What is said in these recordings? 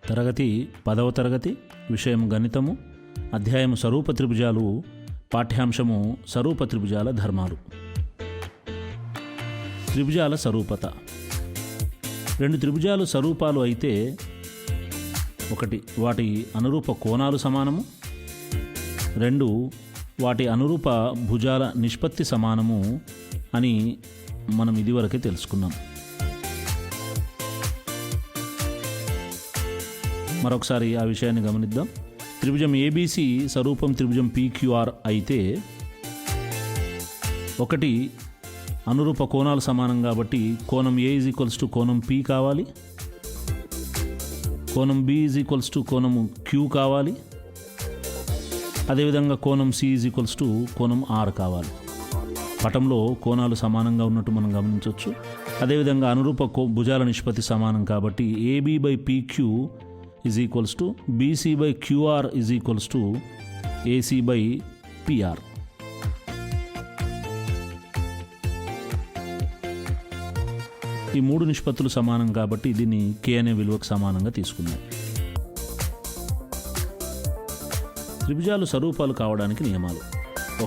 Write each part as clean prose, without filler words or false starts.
తరగతి 10వ తరగతి, విషయం గణితము, అధ్యాయం స్వరూప త్రిభుజాలు, పాఠ్యాంశము స్వరూప త్రిభుజాల ధర్మాలు. త్రిభుజాల స్వరూపత. రెండు త్రిభుజాలు స్వరూపాలు అయితే, ఒకటి వాటి అనురూప కోణాలు సమానము, రెండు వాటి అనురూప భుజాల నిష్పత్తి సమానము అని మనం ఇదివరకే తెలుసుకున్నాం. మరొకసారి ఆ విషయాన్ని గమనిద్దాం. త్రిభుజం ఏబీసీ స్వరూపం త్రిభుజం పీక్యూఆర్ అయితే, ఒకటి అనురూప కోణాలు సమానం కాబట్టి కోణం ఏ ఈజ్ ఈక్వల్స్ టు కోణం పి కావాలి, కోణం బి ఈజ్ ఈక్వల్స్ టు కోణం క్యూ కావాలి, అదేవిధంగా కోణం సి ఈజ్ ఈక్వల్స్ టు కోణం ఆర్ కావాలి. పటంలో కోణాలు సమానంగా ఉన్నట్టు మనం గమనించవచ్చు. అదేవిధంగా అనురూప భుజాల నిష్పత్తి సమానం కాబట్టి AB by PQ is equals to BC by QR is equals to AC by PR. ఈ మూడు నిష్పత్తులు సమానం కాబట్టి దీన్ని కే అనే విలువకు సమానంగా తీసుకుందాం. త్రిభుజాలు స్వరూపాలు కావడానికి నియమాలు.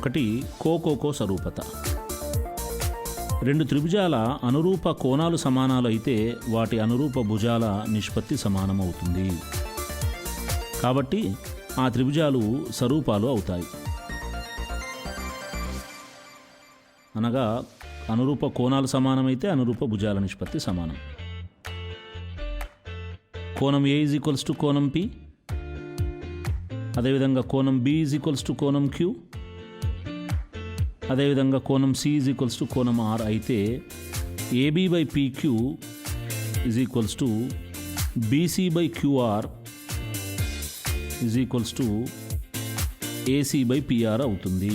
ఒకటి కోకోకో స్వరూపత. రెండు త్రిభుజాల అనురూప కోణాలు సమానాలు అయితే వాటి అనురూప భుజాల నిష్పత్తి సమానమవుతుంది. కాబట్టి ఆ త్రిభుజాలు స్వరూపాలు అవుతాయి. అనగా అనురూప కోణాలు సమానమైతే అనురూప భుజాల నిష్పత్తి సమానం. కోణం ఏ ఈజ్ ఈక్వల్స్ టు కోణం పి, అదేవిధంగా కోణం బి ఈజ్ ఈక్వల్స్ టు కోణం క్యూ, అదేవిధంగా కోణం సి ఈజ్ ఈక్వల్స్ టు కోణం ఆర్ అయితే AB by PQ is equals to BC by QR is equals to AC by PR అవుతుంది.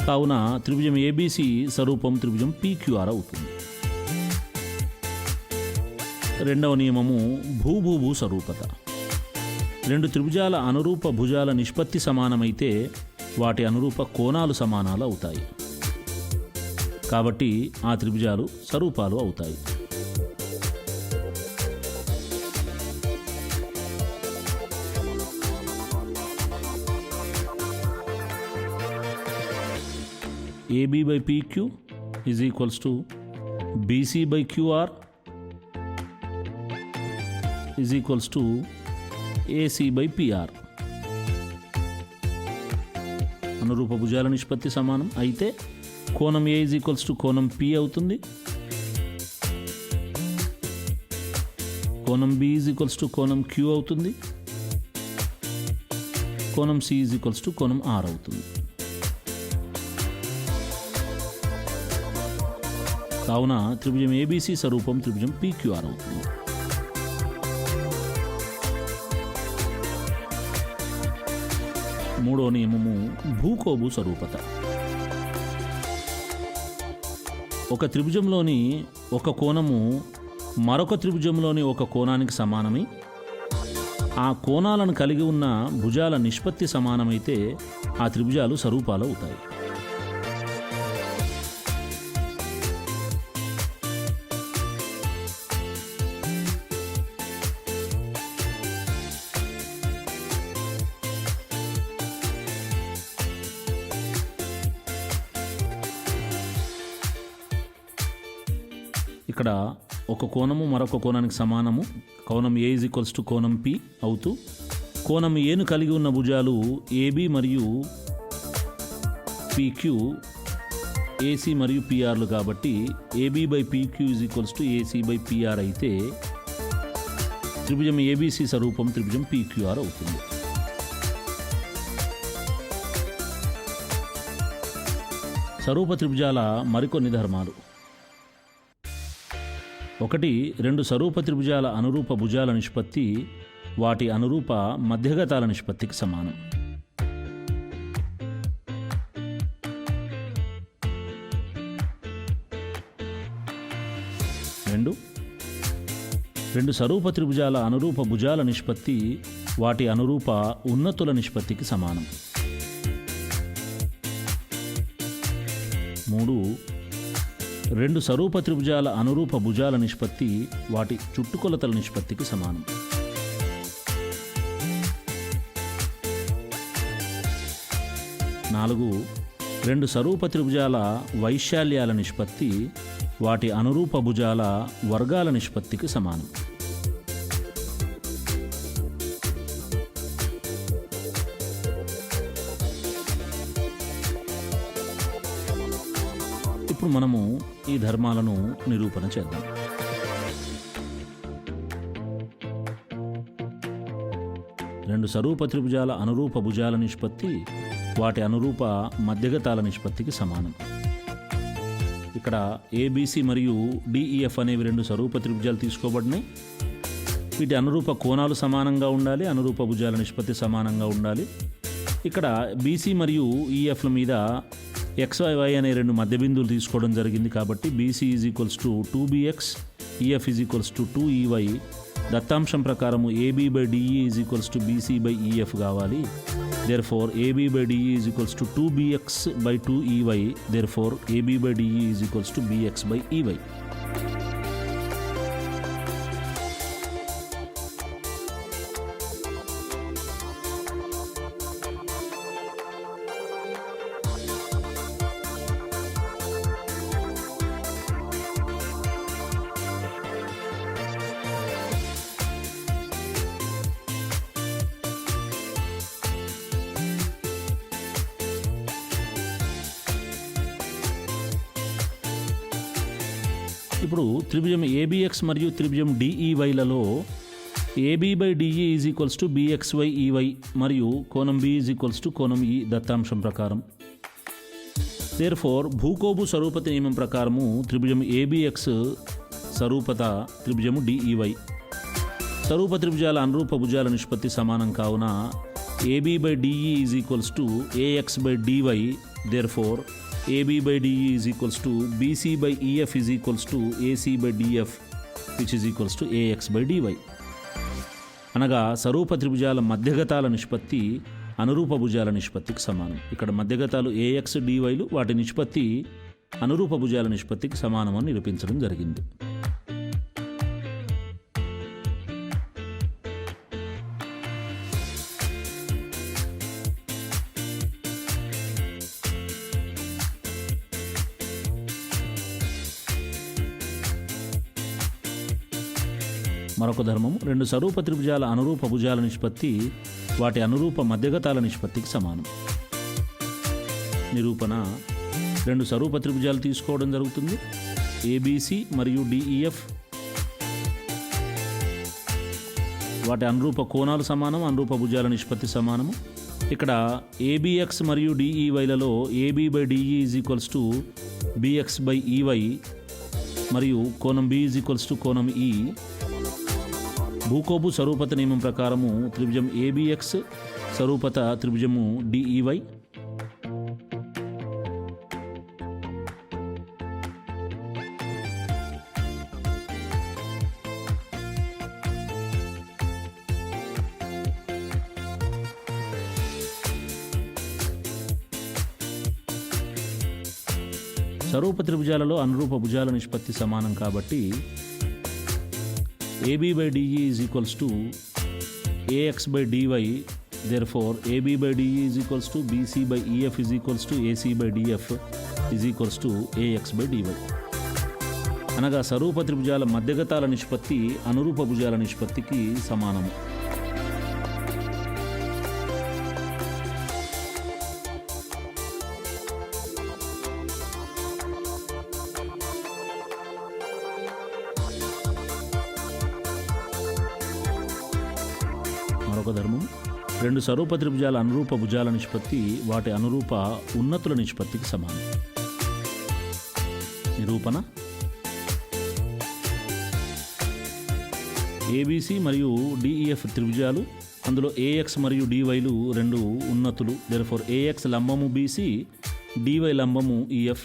కావున త్రిభుజం ఏబీసీ స్వరూపం త్రిభుజం పీక్యూఆర్ అవుతుంది. రెండవ నియమము భూభూభూ స్వరూపత. రెండు త్రిభుజాల అనురూప భుజాల నిష్పత్తి సమానమైతే వాటి అనురూప కోణాలు సమానాలు అవుతాయి. కాబట్టి ఆ త్రిభుజాలు స్వరూపాలు అవుతాయి. AB by PQ is equals to BC by QR is equals to AC by PR. అనురూప భుజాల నిష్పత్తి సమానం అయితే కోణం ఏ ఈజ్ ఈక్వల్స్ టు కోణం పి అవుతుంది, కోణం బి ఈజ్ ఈక్వల్స్ టు కోణం క్యూ అవుతుంది, కోణం సి ఈజ్ ఈక్వల్స్ టు కోణం ఆర్ అవుతుంది. కావున త్రిభుజం ఏబీసీ స్వరూపం త్రిభుజం పీక్యూఆర్ అవుతుంది. మూడో నియమము భూకోభూ స్వరూపత. ఒక త్రిభుజంలోని ఒక కోణము మరొక త్రిభుజంలోని ఒక కోణానికి సమానమై ఆ కోణాలను కలిగి ఉన్న భుజాల నిష్పత్తి సమానమైతే ఆ త్రిభుజాలు స్వరూపాలు అవుతాయి. ఇక్కడ ఒక కోణము మరొక కోణానికి సమానము, కోణం ఏ ఈజ్ ఈక్వల్స్ టు కోణం పి అవుతూ కోణం ఏను కలిగి ఉన్న భుజాలు ఏబి మరియు పీక్యూ ఏసీ మరియు పిఆర్లు కాబట్టి AB by PQ is equals to AC by PR అయితే త్రిభుజం ఏబీసీ స్వరూపం త్రిభుజం పీక్యూఆర్ అవుతుంది. స్వరూప త్రిభుజాల మరికొన్ని ధర్మాలు. ఒకటి రెండు స్వరూప త్రిభుజాల అనురూప భుజాల నిష్పత్తి వాటి అనురూప మధ్యగతాల నిష్పత్తికి సమానం. రెండు స్వరూప త్రిభుజాల అనురూప భుజాల నిష్పత్తి వాటి అనురూప ఉన్నతుల నిష్పత్తికి సమానం. 3 రెండు సరూప త్రిభుజాల అనురూప భుజాల నిష్పత్తి వాటి చుట్టుకొలతల నిష్పత్తికి సమానం. 4 రెండు సరూప త్రిభుజాల వైశాల్యాల నిష్పత్తి వాటి అనురూప భుజాల వర్గాల నిష్పత్తికి సమానం. ఇప్పుడు మనము ఈ ధర్మాలను నిరూపణ చేద్దాం. రెండు సరూప త్రిభుజాల అనురూప భుజాల నిష్పత్తి వాటి అనురూప మధ్యగతాల నిష్పత్తికి సమానం. ఇక్కడ ఏబిసి మరియు డిఈఎఫ్ అనేవి రెండు సరూప త్రిభుజాలు తీసుకోబడినాయి. వీటి అనురూప కోణాలు సమానంగా ఉండాలి, అనురూప భుజాల నిష్పత్తి సమానంగా ఉండాలి. ఇక్కడ బీసీ మరియు ఈఎఫ్ల మీద XYY అనే రెండు మధ్య బిందువులు తీసుకోవడం జరిగింది. కాబట్టి BC is equals to 2BX, EF is equals to 2EY. దత్తాంశం ప్రకారము AB/DE is equals to BC/EF కావాలి. Therefore AB/DE is equals to 2BX/2EY. Therefore AB/DE is equals to BX/EY. ఇప్పుడు త్రిభుజం ABX మరియు త్రిభుజం DEYలలో AB/DE is equals to BXY/EY మరియు కోణం B is equals to కోణం E దత్తాంశం ప్రకారం. దేర్ఫోర్ భూకోబు స్వరూపత నియమం ప్రకారము త్రిభుజం ABX స్వరూపత త్రిభుజము DEY. స్వరూప త్రిభుజాల అనురూప భుజాల నిష్పత్తి సమానం కావున AB/DE is equals to AX/DY. Therefore AB/DE is equals to BC/EF is equals to AC/DF which is equals to AX/DY. అనగా స్వరూప త్రిభుజాల మధ్యగతాల నిష్పత్తి అనురూప భుజాల నిష్పత్తికి సమానం. ఇక్కడ మధ్యగతాలు AX/DYలు వాటి నిష్పత్తి అనురూప భుజాల నిష్పత్తికి సమానమని నిరూపించడం జరిగింది. మరొక ధర్మం రెండు స్వరూప త్రిభుజాల అనురూప భుజాల నిష్పత్తి వాటి అనురూప మధ్యగతాల నిష్పత్తికి సమానం. నిరూపణ రెండు స్వరూప త్రిభుజాలు తీసుకోవడం జరుగుతుంది. ABC మరియు DEF వాటి అనురూప కోణాలు సమానం, అనురూప భుజాల నిష్పత్తి సమానము. ఇక్కడ ABX మరియు DEYలలో AB/DE is equals to BX/EY మరియు కోణం B ఈజ్ ఈక్వల్స్ టు కోణం E. భూకోబు స్వరూపత నియమం ప్రకారము త్రిభుజం ABX స్వరూపత త్రిభుజము DEY. స్వరూప త్రిభుజాలలో అనురూప భుజాల నిష్పత్తి సమానం కాబట్టి AB/DE is equals to AX/DY. Therefore AB/DE is equals to BC/EF is equals to AC/DF is equals to AX/DY. అనగా స్వరూప త్రిభుజాల మధ్యగతాల నిష్పత్తి అనురూప భుజాల నిష్పత్తికి సమానము. మరొక ధర్మం రెండు స్వరూప త్రిభుజాల అనురూప భుజాల నిష్పత్తి వాటి అనురూప ఉన్నతుల నిష్పత్తికి సమానం. నిరూపణ ABC మరియు DEF త్రిభుజాలు, అందులో AX మరియు DYలు రెండు ఉన్నతులు. దేర్ఫోర్ AX లంబము BC, DY లంబము EF.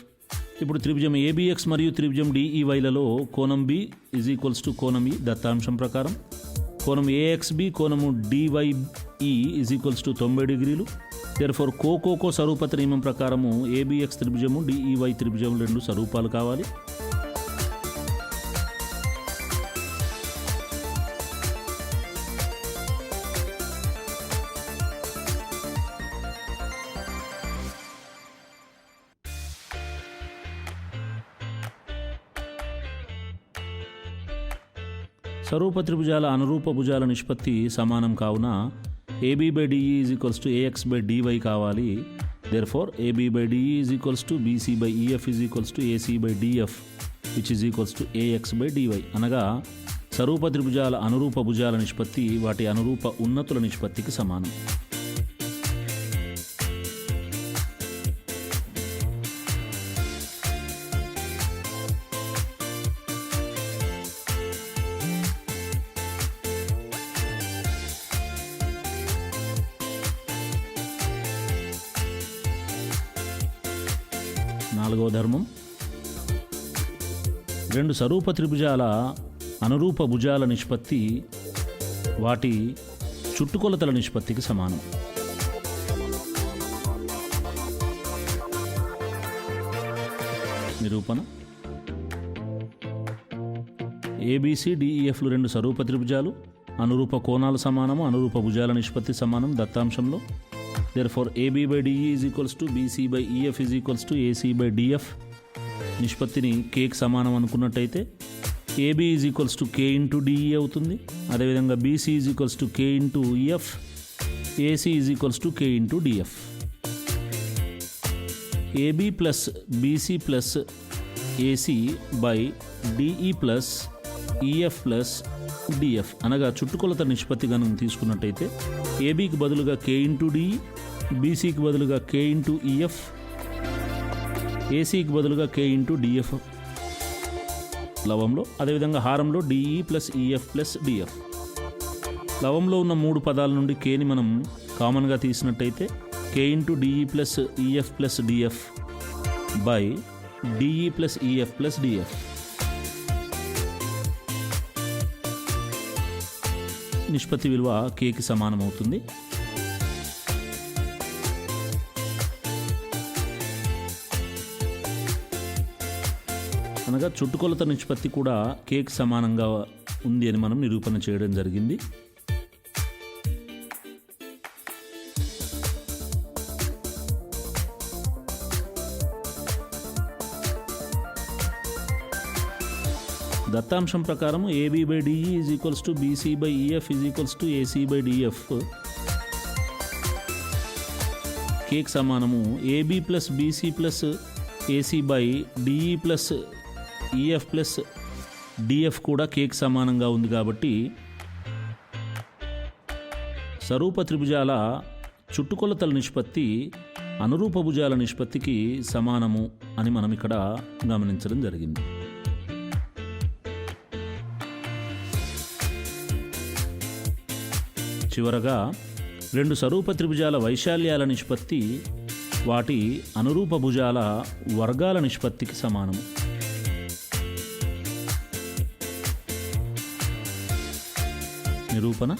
ఇప్పుడు త్రిభుజం ABX మరియు త్రిభుజం DEYలలో కోణం B ఈజ్ ఈక్వల్స్ టు కోణం E దత్తాంశం ప్రకారం. కోణం AXB కోణము DYE ఈజ్ ఈక్వల్స్ టు 90 డిగ్రీలు. దేర్ఫోర్ కోకో స్వరూపత నియమం ప్రకారము ABX త్రిభుజము DEY త్రిభుజము రెండు స్వరూపాలు కావాలి. స్వరూప త్రిభుజాల అనురూప భుజాల నిష్పత్తి సమానం కావున AB by DE is equals to AX by DY కావాలి. Therefore AB by DE is equals to BC by EF is equals to AC by DF which is equals to AX by DY. అనగా స్వరూప త్రిభుజాల అనురూప భుజాల నిష్పత్తి వాటి అనురూప ఉన్నతుల నిష్పత్తికి సమానం. నాలుగవ ధర్మం, రెండు స్వరూప త్రిభుజాల అనురూప భుజాల నిష్పత్తి వాటి చుట్టుకొలతల నిష్పత్తికి సమానం. నిరూపణ: ABCDEFలు రెండు స్వరూప త్రిభుజాలు, అనురూప కోణాలు సమానము, అనురూప భుజాల నిష్పత్తి సమానం దత్తాంశంలో. Therefore AB by DE is equals to BC by EF is equals to AC by DF. నిష్పత్తిని Kకి సమానం అనుకున్నట్టయితే AB is equals to K into DE అవుతుంది. అదేవిధంగా BC is equals to K into EF, AC is equals to K into DF. AB plus BC plus AC by DE plus EF plus DF అనగా చుట్టుకొలత నిష్పత్తి గణం తీసుకున్నట్టయితే ABకి బదులుగా K into DE, BCకి బదులుగా K into EF, ACకి బదులుగా K into DF లవంలో. అదేవిధంగా హారంలో DE plus EF plus DF. లవంలో ఉన్న మూడు పదాల నుండి Kని మనం కామన్గా తీసినట్టయితే K into DE plus EF plus DF by DE plus EF plus DF. నిష్పత్తి విలువ Kకి సమానమవుతుంది. అనగా చుట్టుకొలత నిష్పత్తి కూడా Kకి సమానంగా ఉంది అని మనం నిరూపణ చేయడం జరిగింది. దత్తాంశం ప్రకారం AB by DE is equals to BC by EF is equals to AC by DF Kకి సమానము. AB plus BC plus AC by DE plus EF plus DF కూడా Kకి సమానంగా ఉంది కాబట్టి స్వరూప త్రిభుజాల చుట్టుకొలతల నిష్పత్తి అనురూప భుజాల నిష్పత్తికి సమానము అని మనం ఇక్కడ గమనించడం జరిగింది. చివరగా రెండు స్వరూప త్రిభుజాల వైశాల్యాల నిష్పత్తి వాటి అనురూప భుజాల వర్గాల నిష్పత్తికి సమానము. నిరూపణ: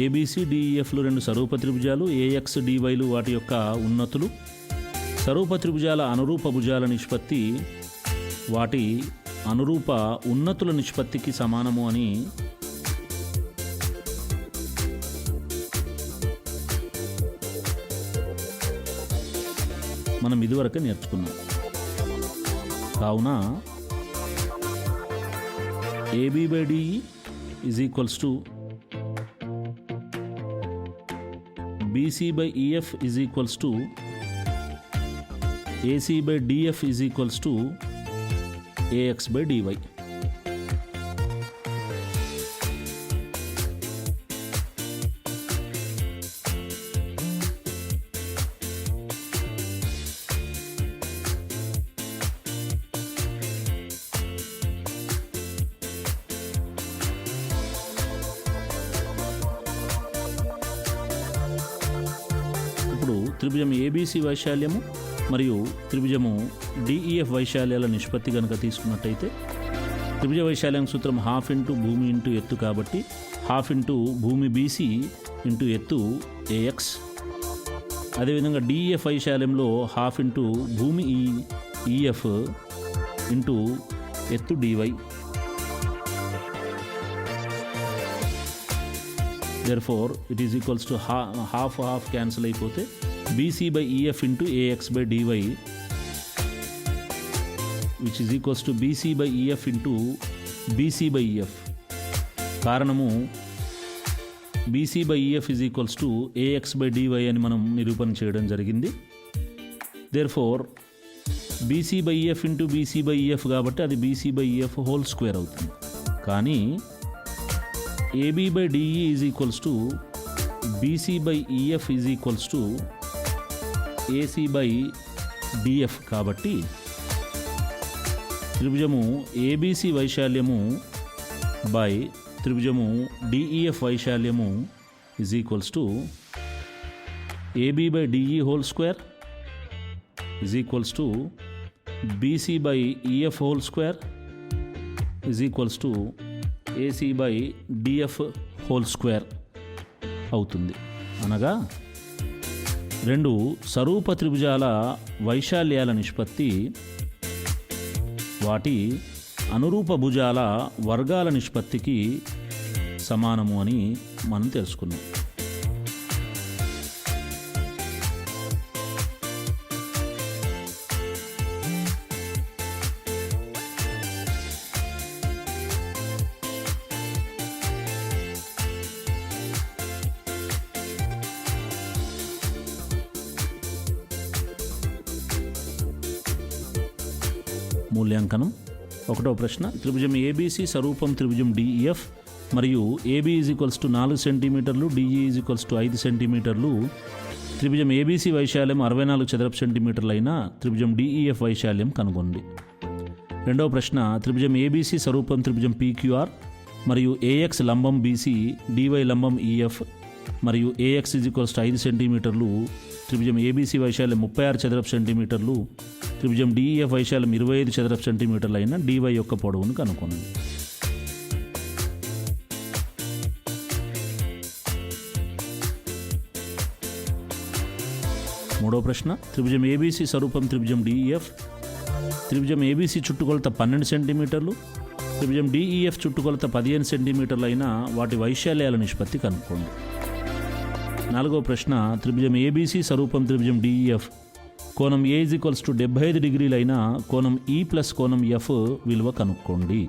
ABCDEFలు రెండు స్వరూప త్రిభుజాలు, AXDYలు వాటి యొక్క ఉన్నతులు. స్వరూప త్రిభుజాల అనురూప భుజాల నిష్పత్తి వాటి అనురూప ఉన్నతుల నిష్పత్తికి సమానము అని మనం ఇదివరకే నేర్చుకున్నాం. కావున AB by DE is equals to BC by EF is equals to AC by DF is equals to AX by DY. త్రిభుజం ABC వైశాల్యము మరియు త్రిభుజము DEF వైశాల్యాల నిష్పత్తి కనుక తీసుకున్నట్టయితే త్రిభుజ వైశాల్యం సూత్రం 1/2 ఇంటూ భూమి ఇంటూ ఎత్తు కాబట్టి 1/2 ఇంటూ భూమి BC ఇంటూ ఎత్తు AX. అదేవిధంగా DEF వైశాల్యంలో 1/2 ఇంటూ భూమి EF ఇంటూ ఎత్తు DY. Therefore it is equals to half cancel అయిపోతే BC by EF into AX by DY which is equals to BC by EF into BC/EF. కారణము BC/EF is equals to AX/dy అని మనం నిరూపణ చేయడం జరిగింది. Therefore BC/EF into BC/EF కాబట్టి అది BC/EF whole square అవుతుంది. కానీ AB/DE is equals to BC/EF is equals to AC/DF కాబట్టి త్రిభుజము ABC వైశాల్యము బై త్రిభుజము DEF వైశాల్యము is equals to AB/DE whole square is equals to BC/EF whole square is equals to AC/DF whole square అవుతుంది. అనగా రెండు సరూప త్రిభుజాల వైశాల్యాల నిష్పత్తి వాటి అనురూప భుజాల వర్గాల నిష్పత్తికి సమానము అని మనం తెలుసుకున్నాం. మూల్యాంకనం. ఒకటో ప్రశ్న, త్రిభుజం ABC స్వరూపం త్రిభుజం DEF మరియు AB ఈజ్ ఈక్వల్స్ టు 4 సెంటీమీటర్లు, DE ఈజ్ ఈక్వల్స్ టు 5 సెంటీమీటర్లు. త్రిభుజం ABC వైశాల్యం 64 చదరపు సెంటీమీటర్లు అయిన త్రిభుజం DEF వైశాల్యం కనుగొండి. రెండవ ప్రశ్న, త్రిభుజం ABC స్వరూపం త్రిభుజం PQR మరియు AX లంబం BC, DY లంబం EF మరియు AX ఈజ్ ఈక్వల్స్ టు 5 సెంటీమీటర్లు. త్రిభుజం ABC వైశాల్యం 36 చదరపు సెంటీమీటర్లు, త్రిభుజం DEF వైశాల్యం 25 చదరపు సెంటీమీటర్లు అయిన DY యొక్క పొడవును కనుక్కోండి. మూడో ప్రశ్న, త్రిభుజం ABC స్వరూపం త్రిభుజం DEF. త్రిభుజం ABC చుట్టుకొలత 12 సెంటీమీటర్లు, త్రిభుజం DEF చుట్టుకొలత 15 సెంటీమీటర్లు అయిన వాటి వైశాల్యాల నిష్పత్తి కనుక్కోండి. నాలుగో ప్రశ్న, త్రిభుజం ABC స్వరూపం త్రిభుజం DEF కోణం A ఈజ్ ఈక్వల్స్ టు 75 డిగ్రీలు అయిన కోణం E ప్లస్ కోణం F విలువ కనుక్కోండి.